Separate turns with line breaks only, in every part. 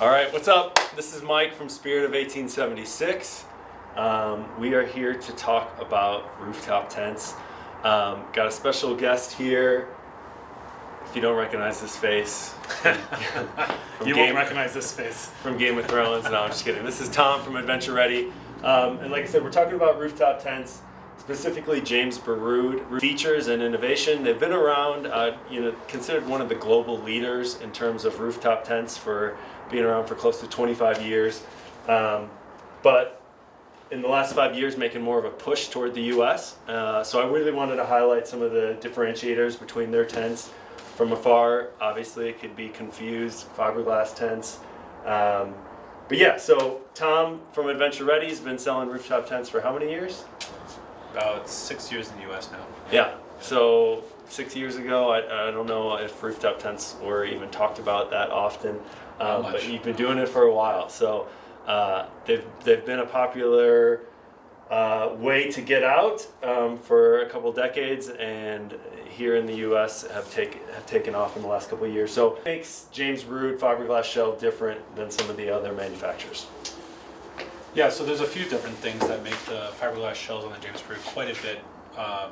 All right, what's up? This is Mike from Spirit of 1876. We are here to talk about rooftop tents. Got a special guest here. If you don't recognize this face,
you won't recognize this face.
From Game of Thrones. No, I'm just kidding. This is Tom from Adventure Ready. And like I said, we're talking about rooftop tents, specifically James Baroud features and innovation. They've been around, considered one of the global leaders in terms of rooftop tents for being around for close to 25 years. But in the last 5 years, making more of a push toward the U.S. So I really wanted to highlight some of the differentiators between their tents. From afar, obviously, it could be confused, fiberglass tents. But yeah, so Tom from Adventure Ready has been selling rooftop tents for how many years?
About 6 years in the U.S. now.
Yeah, so 6 years ago, I don't know if rooftop tents were even talked about that often, but you've been doing it for a while. So they've been a popular way to get out for a couple decades, and here in the U.S. have taken off in the last couple of years. So what makes James Baroud fiberglass shell different than some of the other manufacturers?
Yeah, so there's a few different things that make the fiberglass shells on the James Baroud quite a bit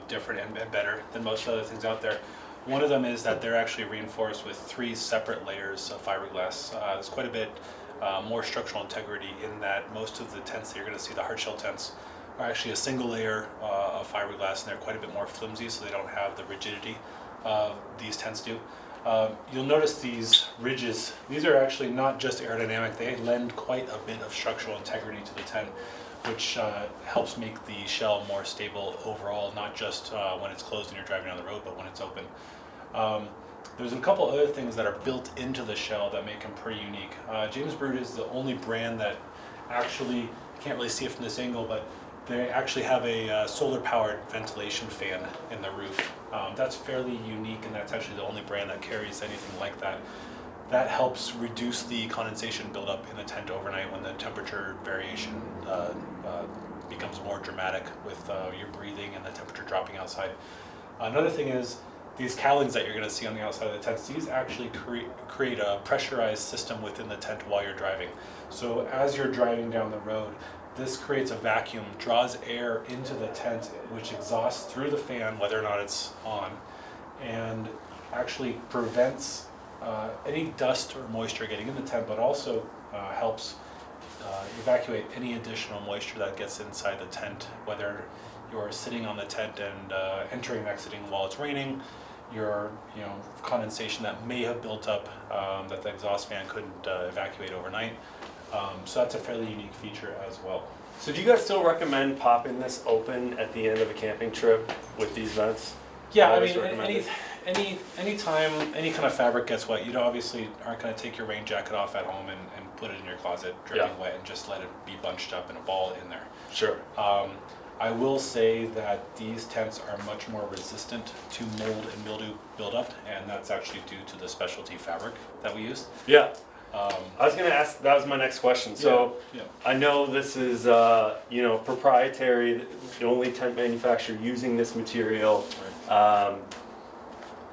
different and better than most other things out there. One of them is that they're actually reinforced with 3 separate layers of fiberglass. There's quite a bit more structural integrity in that most of the tents that you're going to see, the hard shell tents, are actually a single layer of fiberglass, and they're quite a bit more flimsy, so they don't have the rigidity these tents do. You'll notice these ridges. These are actually not just aerodynamic, they lend quite a bit of structural integrity to the tent, which helps make the shell more stable overall, not just when it's closed and you're driving down the road, but when it's open. There's a couple other things that are built into the shell that make them pretty unique. James Baroud is the only brand that actually, you can't really see it from this angle, but they actually have a solar-powered ventilation fan in the roof. That's fairly unique, and that's actually the only brand that carries anything like that. That helps reduce the condensation buildup in the tent overnight when the temperature variation becomes more dramatic with your breathing and the temperature dropping outside. Another thing is these cowlings that you're going to see on the outside of the tents, these actually create a pressurized system within the tent while you're driving. So as you're driving down the road, this creates a vacuum, draws air into the tent, which exhausts through the fan, whether or not it's on, and actually prevents any dust or moisture getting in the tent, but also helps evacuate any additional moisture that gets inside the tent, whether you're sitting on the tent and entering and exiting while it's raining, your condensation that may have built up that the exhaust fan couldn't evacuate overnight. So that's a fairly unique feature as well.
So do you guys still recommend popping this open at the end of a camping trip with these vents?
Yeah, I mean, any time any kind of fabric gets wet, you obviously aren't going to take your rain jacket off at home and put it in your closet dripping wet and just let it be bunched up in a ball in there.
Sure.
I will say that these tents are much more resistant to mold and mildew buildup, and that's actually due to the specialty fabric that we use.
Yeah. I was going to ask, that was my next question. So I know this is proprietary, the only tent manufacturer using this material,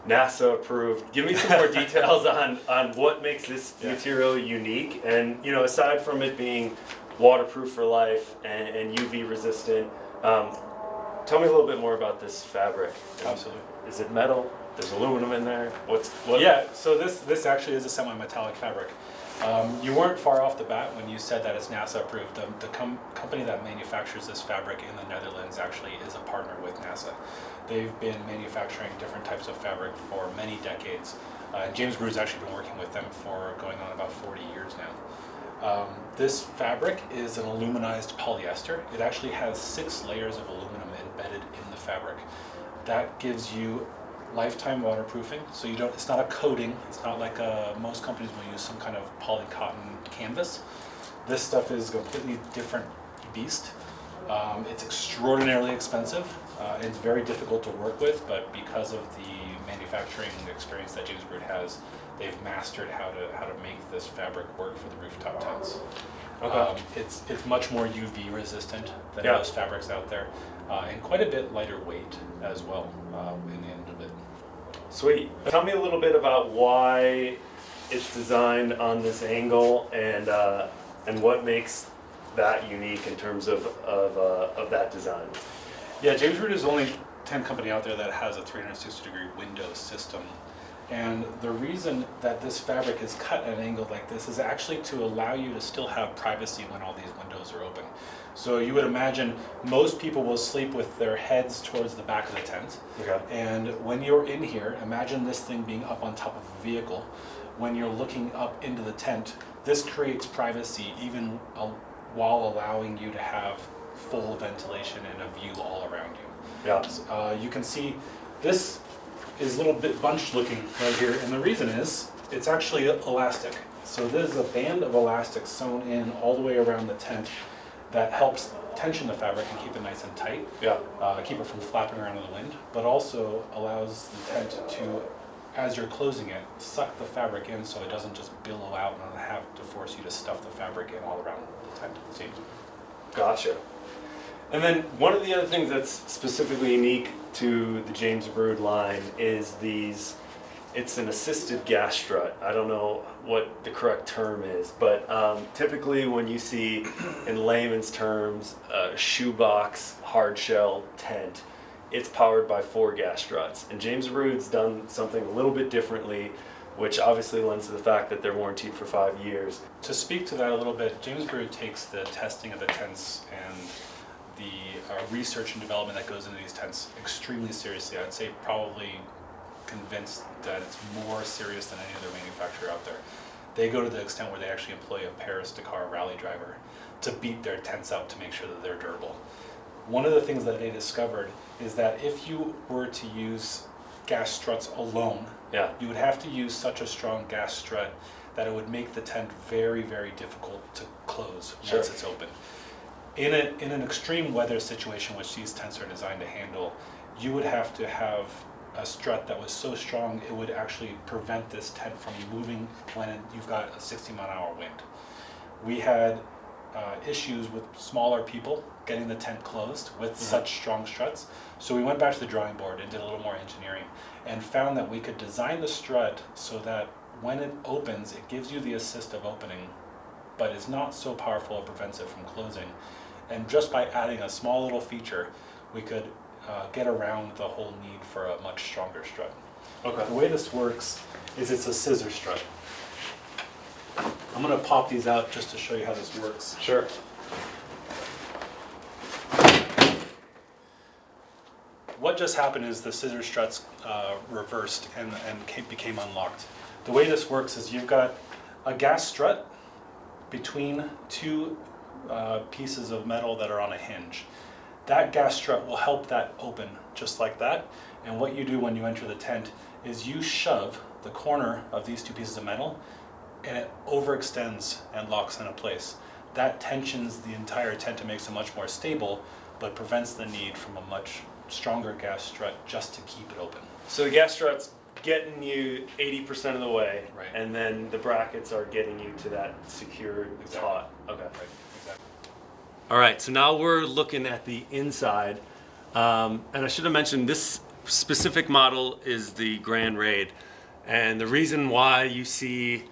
NASA approved. Give me some more details on what makes this material unique, and aside from it being waterproof for life and UV resistant, tell me a little bit more about this fabric.
Absolutely.
Is it metal? There's aluminum in there. What?
Yeah, so this actually is a semi-metallic fabric. You weren't far off the bat when you said that it's NASA approved. The company that manufactures this fabric in the Netherlands actually is a partner with NASA. They've been manufacturing different types of fabric for many decades. James Baroud's actually been working with them for going on about 40 years now. This fabric is an aluminized polyester. It actually has 6 layers of aluminum embedded in the fabric. That gives you lifetime waterproofing, so it's not a coating. It's not like most companies will use some kind of polycotton canvas. This stuff is a completely different beast. It's extraordinarily expensive. It's very difficult to work with, but because of the manufacturing experience that James Baroud has, they've mastered how to make this fabric work for the rooftop tents. Okay. It's much more UV resistant than most fabrics out there, and quite a bit lighter weight as well in the end of it.
Sweet. Tell me a little bit about why it's designed on this angle, and what makes that unique in terms of that design?
Yeah, James Baroud is the only tent company out there that has a 360-degree window system. And the reason that this fabric is cut at an angle like this is actually to allow you to still have privacy when all these windows are open. So you would imagine most people will sleep with their heads towards the back of the tent.
Okay.
And when you're in here, imagine this thing being up on top of a vehicle. When you're looking up into the tent, this creates privacy even while allowing you to have full ventilation and a view all around you.
Yeah.
You can see this is a little bit bunched looking right here, and the reason is it's actually elastic. So there's a band of elastic sewn in all the way around the tent that helps tension the fabric and keep it nice and tight.
Yeah.
Keep it from flapping around in the wind, but also allows the tent to, as you're closing it, suck the fabric in so it doesn't just billow out and have to force you to stuff the fabric in all around the tent. See?
Gotcha. And then one of the other things that's specifically unique to the James Baroud line is it's an assisted gas strut. I don't know what the correct term is, but typically when you see, in layman's terms, a shoebox hard shell tent, it's powered by 4 gas struts. And James Baroud's done something a little bit differently, which obviously lends to the fact that they're warranted for 5 years.
To speak to that a little bit, James Baroud takes the testing of the tents and the research and development that goes into these tents extremely seriously. I'd say probably convinced that it's more serious than any other manufacturer out there. They go to the extent where they actually employ a Paris-Dakar rally driver to beat their tents up to make sure that they're durable. One of the things that they discovered is that if you were to use gas struts alone,
Yeah.
you would have to use such a strong gas strut that it would make the tent very, very difficult to close
Sure.
once it's open. In an extreme weather situation, which these tents are designed to handle, you would have to have a strut that was so strong it would actually prevent this tent from moving when you've got a 60-mile-an-hour wind. We had issues with smaller people getting the tent closed with such strong struts, so we went back to the drawing board and did a little more engineering and found that we could design the strut so that when it opens, it gives you the assist of opening, but it's not so powerful it prevents it from closing. And just by adding a small little feature, we could get around the whole need for a much stronger strut.
Okay.
The way this works is it's a scissor strut. I'm going to pop these out just to show you how this works.
Sure.
What just happened is the scissor struts reversed and became unlocked. The way this works is you've got a gas strut between 2 pieces of metal that are on a hinge. That gas strut will help that open just like that. And what you do when you enter the tent is you shove the corner of these 2 pieces of metal and it overextends and locks into place. That tensions the entire tent and makes it much more stable, but prevents the need from a much stronger gas strut just to keep it open.
So the gas strut's getting you 80% of the way,
Right.
and then the brackets are getting you to that secured taut. Okay.
Right, exactly.
All right, so now we're looking at the inside. And I should have mentioned this specific model is the Grand Raid. And the reason why you see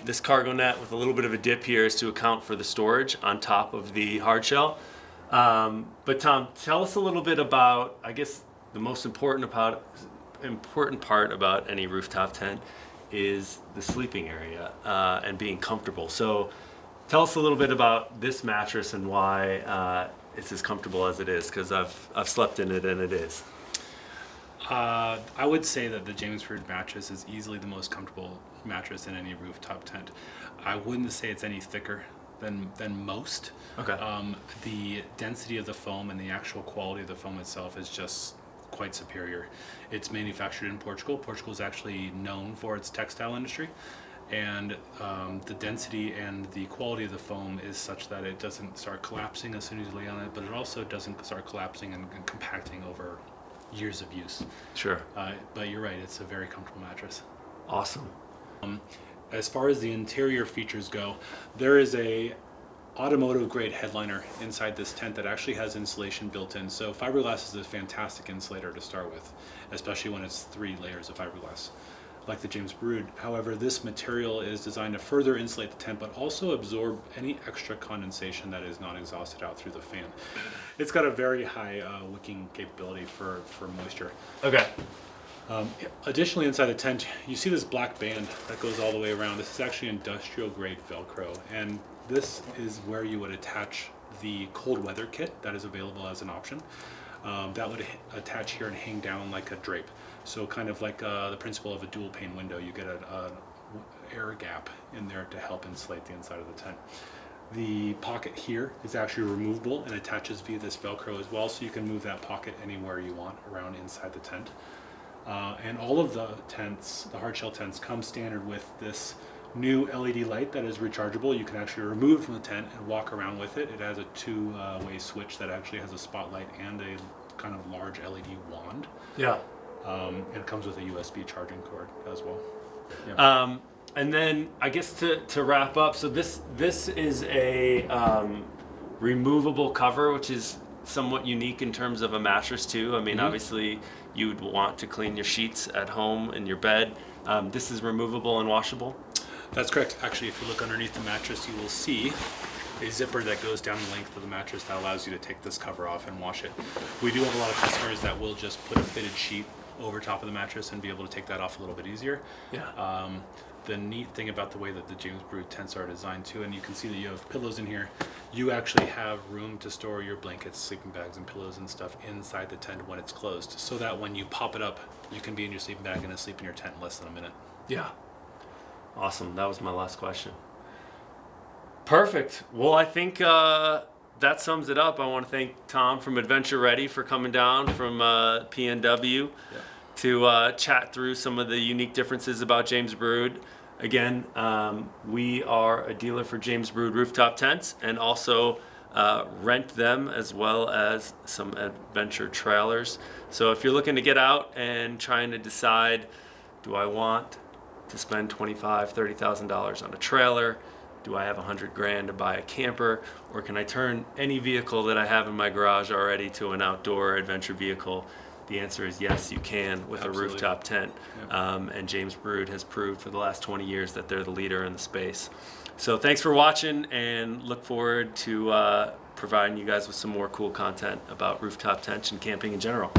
this cargo net with a little bit of a dip here is to account for the storage on top of the hard shell. But Tom, tell us a little bit about, I guess, the most important part about any rooftop tent is the sleeping area and being comfortable. So tell us a little bit about this mattress and why it's as comfortable as it is, because I've slept in it and it is.
I would say that the James Baroud mattress is easily the most comfortable mattress in any rooftop tent. I wouldn't say it's any thicker than most.
Okay.
The density of the foam and the actual quality of the foam itself is just quite superior. It's manufactured in Portugal. Portugal is actually known for its textile industry, and the density and the quality of the foam is such that it doesn't start collapsing as soon as you lay on it, but it also doesn't start collapsing and compacting over years of use.
Sure.
But you're right, it's a very comfortable mattress.
Awesome.
As far as the interior features go, there is a automotive grade headliner inside this tent that actually has insulation built in. So fiberglass is a fantastic insulator to start with, especially when it's 3 layers of fiberglass. like the James Baroud. However, this material is designed to further insulate the tent, but also absorb any extra condensation that is not exhausted out through the fan. It's got a very high wicking capability for moisture.
Okay.
Additionally, inside the tent, you see this black band that goes all the way around. This is actually industrial grade Velcro, and this is where you would attach the cold weather kit that is available as an option. That would attach here and hang down like a drape. So kind of like the principle of a dual pane window, you get an air gap in there to help insulate the inside of the tent. The pocket here is actually removable and attaches via this Velcro as well, so you can move that pocket anywhere you want around inside the tent. And all of the tents, the hard shell tents, come standard with this new LED light that is rechargeable. You can actually remove it from the tent and walk around with it. It has a two-way switch that actually has a spotlight and a kind of large LED wand.
Yeah.
And it comes with a USB charging cord as well. Yeah.
And then I guess to wrap up, so this is a removable cover, which is somewhat unique in terms of a mattress too. I mean, obviously you would want to clean your sheets at home in your bed. This is removable and washable.
That's correct. Actually, if you look underneath the mattress, you will see a zipper that goes down the length of the mattress that allows you to take this cover off and wash it. We do have a lot of customers that will just put a fitted sheet over top of the mattress and be able to take that off a little bit easier.
Yeah.
The neat thing about the way that the James Baroud tents are designed too, and you can see that you have pillows in here, you actually have room to store your blankets, sleeping bags, and pillows and stuff inside the tent when it's closed, so that when you pop it up, you can be in your sleeping bag and sleep in your tent in less than a minute.
Yeah. Awesome. That was my last question. Perfect. Well, I think that sums it up. I want to thank Tom from Adventure Ready for coming down from PNW to chat through some of the unique differences about James Baroud. Again, we are a dealer for James Baroud rooftop tents and also rent them as well as some adventure trailers. So if you're looking to get out and trying to decide, do I want to spend $25,000, $30,000 on a trailer? Do I have $100,000 to buy a camper? Or can I turn any vehicle that I have in my garage already to an outdoor adventure vehicle? The answer is yes, you can with
Absolutely.
a rooftop tent.
Yep.
And James Baroud has proved for the last 20 years that they're the leader in the space. So thanks for watching, and look forward to providing you guys with some more cool content about rooftop tents and camping in general.